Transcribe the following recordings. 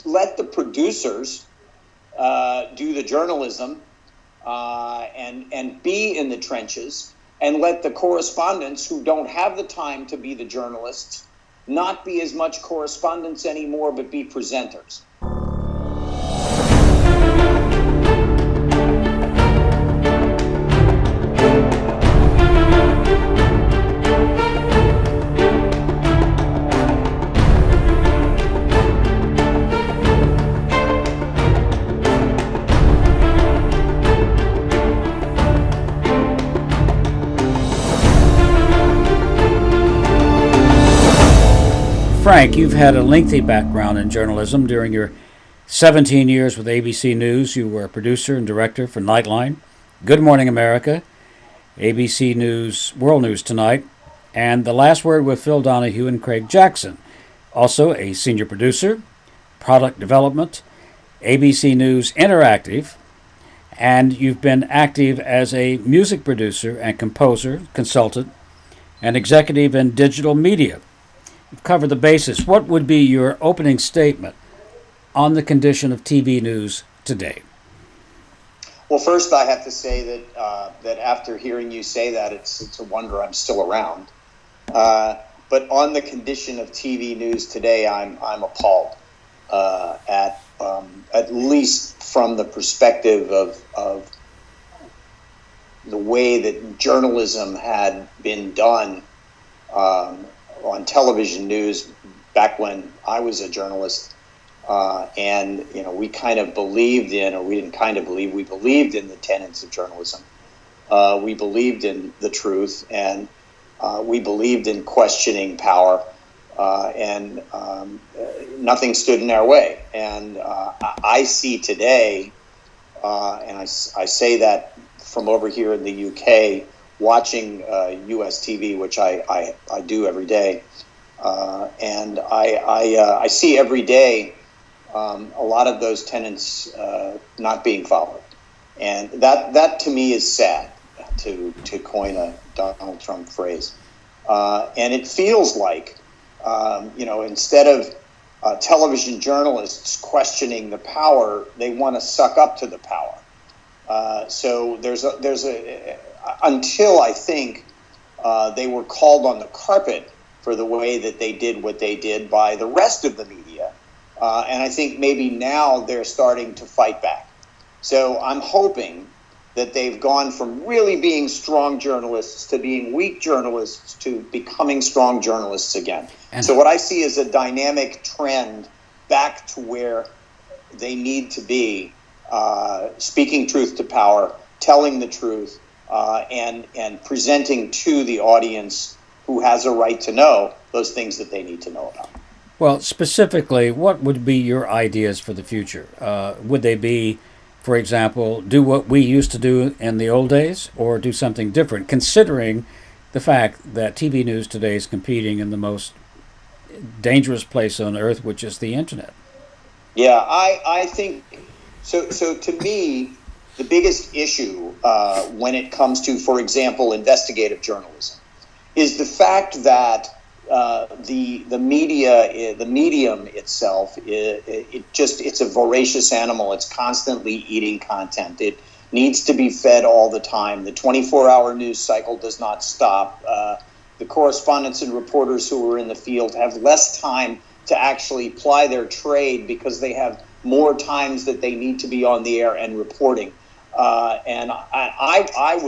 let the producers do the journalism and be in the trenches, and let the correspondents who don't have the time to be the journalists not be as much correspondents anymore, but be presenters. Frank, you've had a lengthy background in journalism. During your 17 years with ABC News, you were a producer and director for Nightline, Good Morning America, ABC News, World News Tonight, and The Last Word with Phil Donahue and Craig Jackson. Also a senior producer, product development, ABC News Interactive, and you've been active as a music producer and composer, consultant, and executive in digital media. You've covered the basis. What would be your opening statement on the condition of TV news today? Well, first I have to say that after hearing you say that, it's a wonder I'm still around. But on the condition of TV news today, I'm appalled at least from the perspective of the way that journalism had been done on television news back when I was a journalist. And, we kind of believed in, or we didn't kind of believe, we believed in the tenets of journalism. We believed in the truth, and we believed in questioning power, and nothing stood in our way. And I see today, and I say that from over here in the UK, watching US TV, which I do every day, and I see every day a lot of those tenets not being followed, and that to me is sad, to coin a Donald Trump phrase, and it feels like instead of television journalists questioning the power, they want to suck up to the power. So there's a until I think they were called on the carpet for the way that they did what they did by the rest of the media. And I think maybe now they're starting to fight back. So I'm hoping that they've gone from really being strong journalists to being weak journalists to becoming strong journalists again. And so what I see is a dynamic trend back to where they need to be, speaking truth to power, telling the truth, and presenting to the audience who has a right to know those things that they need to know about. Well, specifically, what would be your ideas for the future? Would they be, for example, do what we used to do in the old days, or do something different, considering the fact that TV news today is competing in the most dangerous place on earth, which is the internet? Yeah, I think so. So to me, the biggest issue when it comes to, for example, investigative journalism, is the fact that the media, the medium itself, it's a voracious animal. It's constantly eating content. It needs to be fed all the time. The 24-hour news cycle does not stop. The correspondents and reporters who are in the field have less time to actually ply their trade because they have more times that they need to be on the air and reporting. And I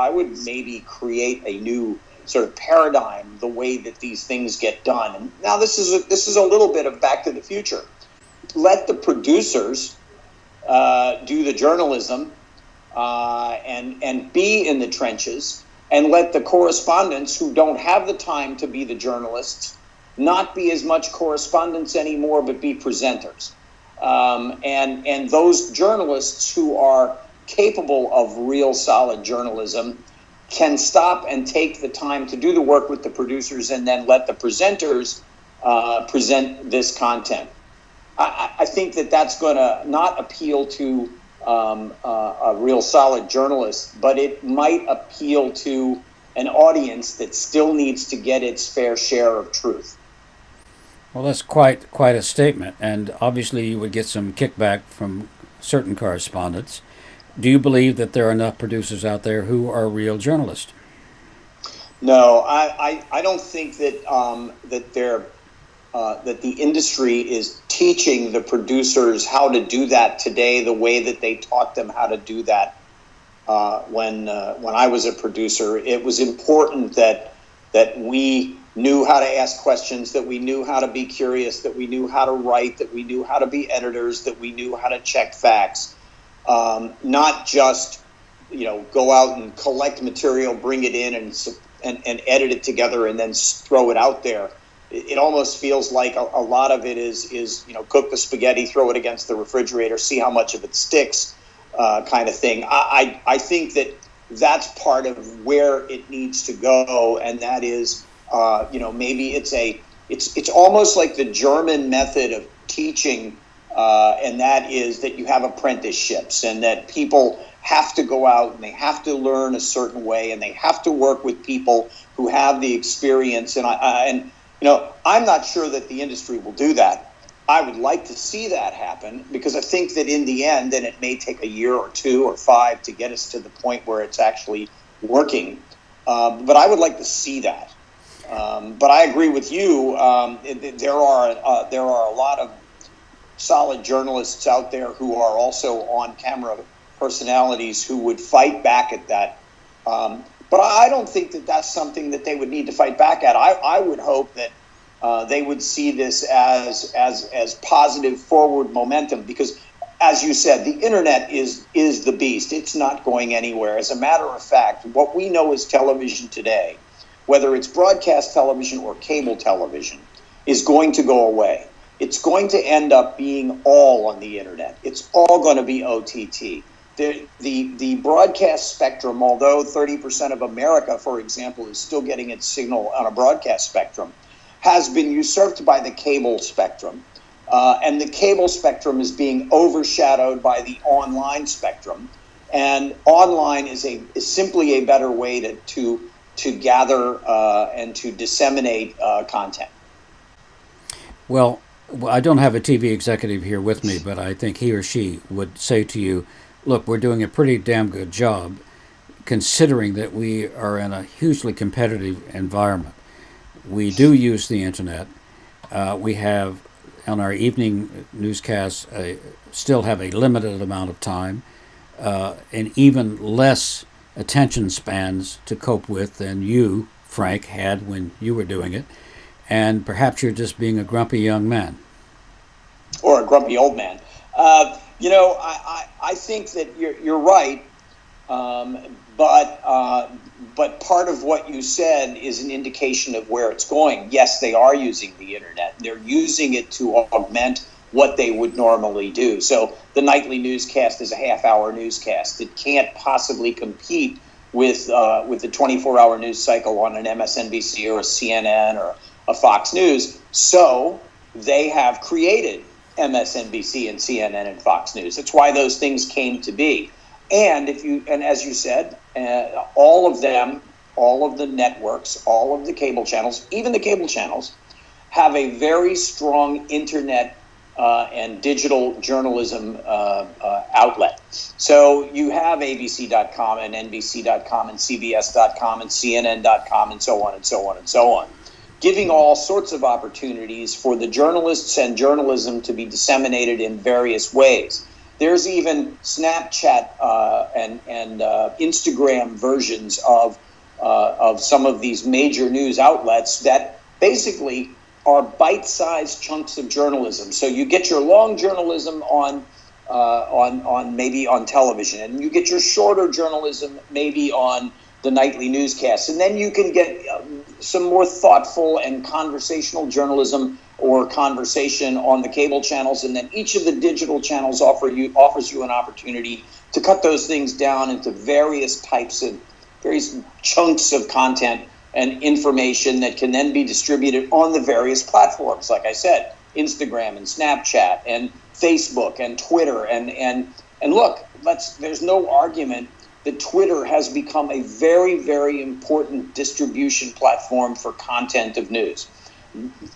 would maybe create a new sort of paradigm, the way that these things get done. And now this is a little bit of Back to the Future. Let the producers do the journalism and be in the trenches, and let the correspondents who don't have the time to be the journalists not be as much correspondents anymore, but be presenters. And those journalists who are capable of real solid journalism can stop and take the time to do the work with the producers, and then let the presenters present this content. I think that's going to not appeal to a real solid journalist, but it might appeal to an audience that still needs to get its fair share of truth. Well, that's quite a statement, and obviously you would get some kickback from certain correspondents. Do you believe that there are enough producers out there who are real journalists? No, I don't think that that the industry is teaching the producers how to do that today the way that they taught them how to do that when I was a producer. It was important that we knew how to ask questions, that we knew how to be curious, that we knew how to write, that we knew how to be editors, that we knew how to check facts, not just go out and collect material, bring it in, and edit it together and then throw it out there. It almost feels like a lot of it is cook the spaghetti, throw it against the refrigerator, see how much of it sticks, kind of thing. I think that that's part of where it needs to go, and that is maybe it's almost like the German method of teaching, and that is that you have apprenticeships and that people have to go out and they have to learn a certain way and they have to work with people who have the experience. And I'm not sure that the industry will do that. I would like to see that happen because I think that in the end, and it may take a year or 2 or 5 to get us to the point where it's actually working. But I would like to see that. But I agree with you. There are a lot of solid journalists out there who are also on-camera personalities who would fight back at that. But I don't think that that's something that they would need to fight back at. I would hope that they would see this as positive forward momentum because, as you said, the internet is the beast. It's not going anywhere. As a matter of fact, what we know as television today, whether it's broadcast television or cable television, is going to go away. It's going to end up being all on the internet. It's all going to be OTT. The broadcast spectrum, although 30% of America, for example, is still getting its signal on a broadcast spectrum, has been usurped by the cable spectrum. And the cable spectrum is being overshadowed by the online spectrum. And online is simply a better way to gather and to disseminate content. Well, I don't have a TV executive here with me, but I think he or she would say to you, look, we're doing a pretty damn good job considering that we are in a hugely competitive environment. We do use the internet. We have, on our evening newscasts, still have a limited amount of time and even less attention spans to cope with than you, Frank, had when you were doing it. And perhaps you're just being a grumpy young man. Or a grumpy old man. I think that you're right, but part of what you said is an indication of where it's going. Yes, they are using the internet. They're using it to augment what they would normally do. So the nightly newscast is a half-hour newscast. It can't possibly compete with the 24-hour news cycle on an MSNBC or a CNN or a Fox News. So they have created MSNBC and CNN and Fox News. That's why those things came to be. And as you said, all of them, all of the networks, all of the cable channels, even the cable channels, have a very strong internet and digital journalism outlet. So you have ABC.com and NBC.com and CBS.com and CNN.com and so on and so on and so on, giving all sorts of opportunities for the journalists and journalism to be disseminated in various ways. There's even Snapchat and Instagram versions of some of these major news outlets that basically are bite-sized chunks of journalism. So you get your long journalism on maybe on television, and you get your shorter journalism maybe on the nightly newscasts, and then you can get some more thoughtful and conversational journalism or conversation on the cable channels, and then each of the digital channels offers you an opportunity to cut those things down into various chunks of content and information that can then be distributed on the various platforms. Like I said, Instagram and Snapchat and Facebook and Twitter and look, there's no argument that Twitter has become a very, very important distribution platform for content of news.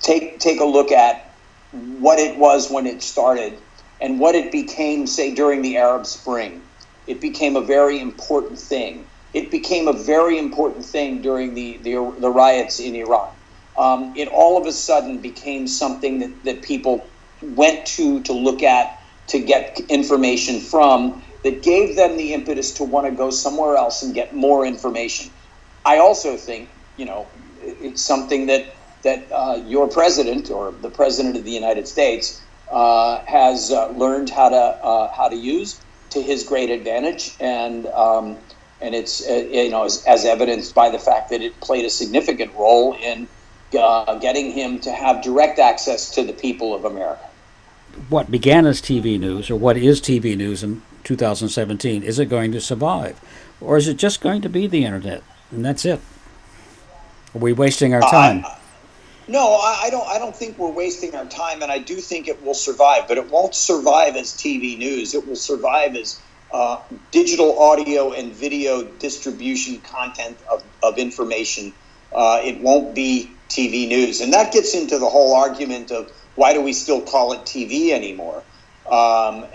take a look at what it was when it started and what it became, say, during the Arab Spring. It became a very important thing. It became a very important thing during the riots in Iran. It all of a sudden became something that people went to look at, to get information from, that gave them the impetus to want to go somewhere else and get more information. I also think, it's something that your president, or the president of the United States, has learned how to use to his great advantage, and it's as evidenced by the fact that it played a significant role in getting him to have direct access to the people of America. What began as TV news, or what is TV news in 2017, is it going to survive, or is it just going to be the internet and that's it? Are we wasting our time? No, I don't think we're wasting our time, and I do think it will survive, but it won't survive as TV news. It will survive as digital audio and video distribution content of information. It won't be TV news, and that gets into the whole argument of why do we still call it TV anymore? I've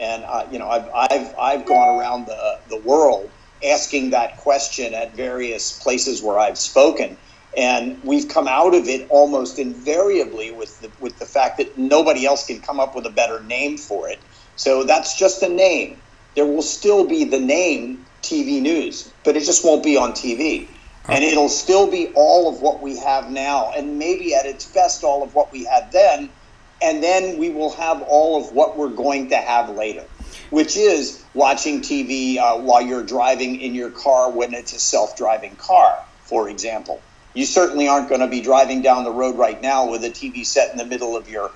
gone around the world asking that question at various places where I've spoken. And we've come out of it almost invariably with the fact that nobody else can come up with a better name for it. So that's just a name. There will still be the name TV news, but it just won't be on TV. And it'll still be all of what we have now, and maybe at its best all of what we had then. And then we will have all of what we're going to have later, which is watching TV while you're driving in your car when it's a self-driving car, for example. You certainly aren't going to be driving down the road right now with a TV set in the middle of your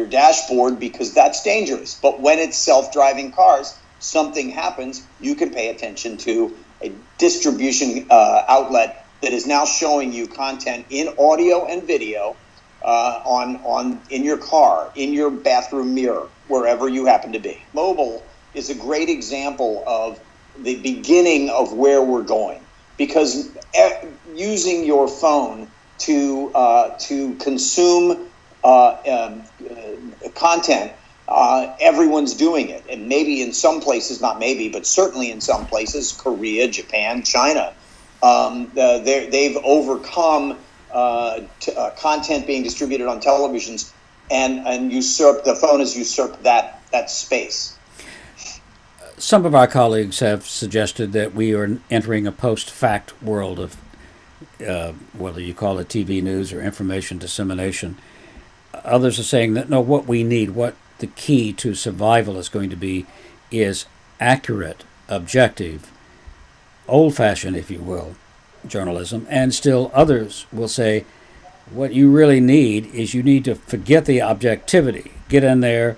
dashboard, because that's dangerous. But when it's self-driving cars, something happens, you can pay attention to a distribution outlet that is now showing you content in audio and video in your car, in your bathroom mirror, wherever you happen to be. Mobile is a great example of the beginning of where we're going, because using your phone to consume content, everyone's doing it. And maybe in some places, not maybe, but certainly in some places, Korea, Japan, China, they've overcome content being distributed on televisions, and the phone has usurped that space. Some of our colleagues have suggested that we are entering a post-fact world of whether you call it TV news or information dissemination. Others are saying that no, what we need, what the key to survival is going to be, is accurate, objective, old-fashioned, if you will, journalism. And still others will say what you really need is you need to forget the objectivity, get in there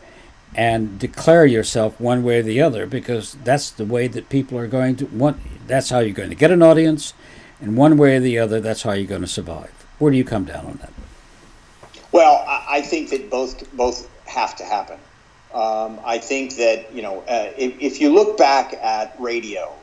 and declare yourself one way or the other, because that's the way that people are going to want. That's how you're going to get an audience, and one way or the other, that's how you're going to survive. Where do you come down on that? Well, I think that both have to happen. I think that if you look back at radio,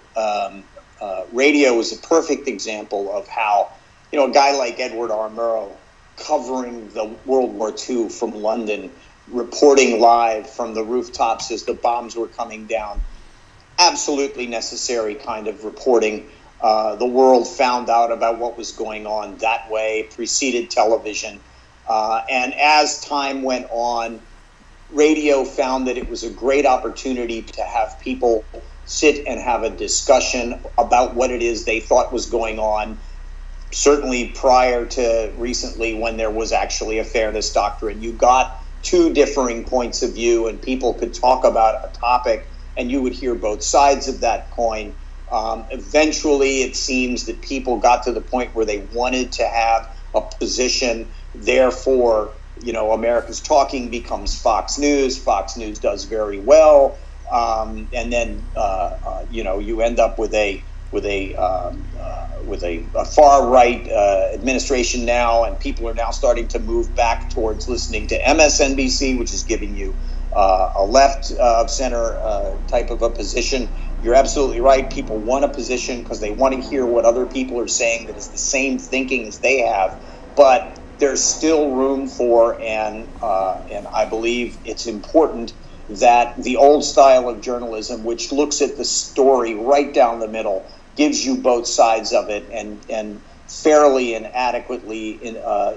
radio is a perfect example of how a guy like Edward R. Murrow, covering the World War II from London, reporting live from the rooftops as the bombs were coming down. Absolutely necessary kind of reporting. The world found out about what was going on that way, preceded television. And as time went on, radio found that it was a great opportunity to have people sit and have a discussion about what it is they thought was going on, certainly prior to recently when there was actually a fairness doctrine. You got two differing points of view, and people could talk about a topic, and you would hear both sides of that coin. Eventually, it seems that people got to the point where they wanted to have a position. Therefore, America's Talking becomes Fox News. Fox News does very well, and then you end up with a far right administration now, and people are now starting to move back towards listening to MSNBC, which is giving you a left of center type of a position. You're absolutely right. People want a position because they want to hear what other people are saying that is the same thinking as they have. But there's still room for, and I believe it's important that the old style of journalism, which looks at the story right down the middle, gives you both sides of it, and fairly and adequately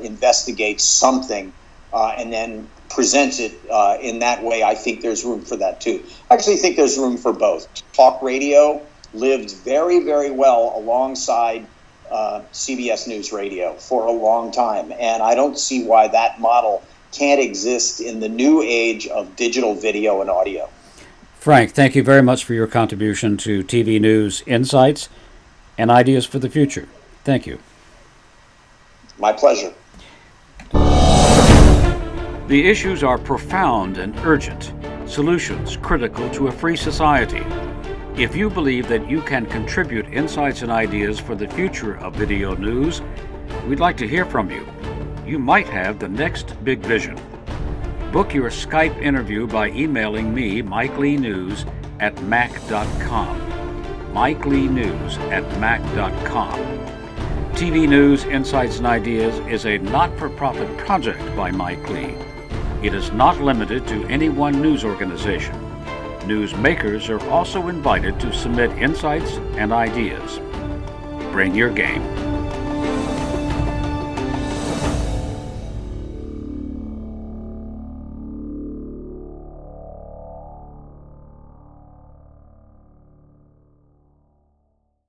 investigates something, and then presents it in that way. I think there's room for that too. I actually think there's room for both. Talk radio lived very, very well alongside CBS News Radio for a long time, and I don't see why that model can't exist in the new age of digital video and audio. Frank, thank you very much for your contribution to TV news insights and ideas for the future. Thank you. My pleasure. The issues are profound and urgent, solutions critical to a free society. If you believe that you can contribute insights and ideas for the future of video news, we'd like to hear from you. You might have the next big vision. Book your Skype interview by emailing me, MikeLeeNews@mac.com. MikeLeeNews@mac.com. TV News, Insights and Ideas is a not-for-profit project by Mike Lee. It is not limited to any one news organization. Newsmakers are also invited to submit insights and ideas. Bring your game.